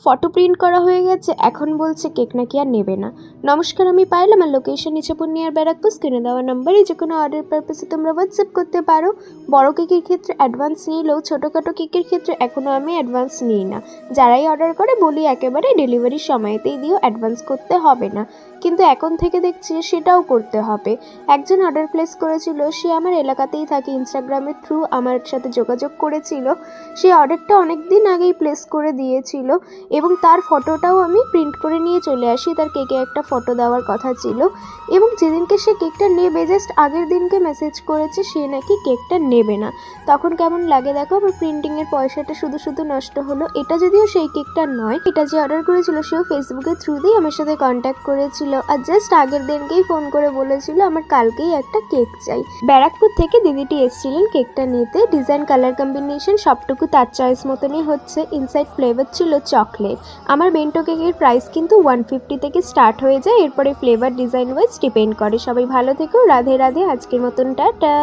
Photo print করা হয়ে গেছে, এখন বলছে কেক নাকি আর নেবে না। নমস্কার, আমি পায়েল। আমার লোকেশন নিচে পূর্ণিয়ার ব্যারাকপুর। স্ক্রিনে দেওয়া নাম্বারে যে কোনো অর্ডার পারপাসে তোমরা হোয়াটসঅ্যাপ করতে পারো। বড় কেকের ক্ষেত্রে অ্যাডভান্স নিলেও ছোটোখাটো কেকের ক্ষেত্রে এখনও আমি অ্যাডভান্স নিই না। যারাই অর্ডার করে বলি একেবারে ডেলিভারির সময়তেই দিও, অ্যাডভান্স করতে হবে না। কিন্তু এখন থেকে দেখছি সেটাও করতে হবে। একজন অর্ডার প্লেস করেছিল, সে আমার এলাকাতেই থাকে, ইনস্টাগ্রামের থ্রু আমার সাথে যোগাযোগ করেছিল। সেই অর্ডারটা অনেক দিন আগেই প্লেস করে দিয়েছিল এবং তার ফটোটাও আমি প্রিন্ট করে নিয়ে চলে আসি। তার কেকে একটা ফটো দেওয়ার কথা ছিল এবং যেদিনকে সে কেকটা নেবে জাস্ট আগের দিনকে মেসেজ করেছে সে নাকি কেকটা নেবে না। তখন কেমন লাগে দেখো, আমার প্রিন্টিংয়ের পয়সাটা শুধু শুধু নষ্ট হলো। এটা যদিও সেই কেকটা নয়, এটা যে অর্ডার করেছিল সেও ফেসবুকের থ্রু দিয়েই আমার সাথে কন্ট্যাক্ট করেছিল আর জাস্ট আগের দিনকেই ফোন করে বলেছিল আমার কালকেই একটা কেক চাই। ব্যারাকপুর থেকে দিদিটি এসেছিলেন কেকটা নিতে। ডিজাইন, কালার কম্বিনেশন সবটুকু তার চয়েস মতনই হচ্ছে। ইনসাইড ফ্লেভার ছিল চকলেট। আমার বেন্টো কেকের প্রাইস কিন্তু 150 থেকে স্টার্ট হয়ে যায়, এরপরে ফ্লেভার ডিজাইন ওয়াইজ ডিপেন্ড করে। সবাই ভালো থেকো, রাধে রাধে। আজকের মতন টাটা।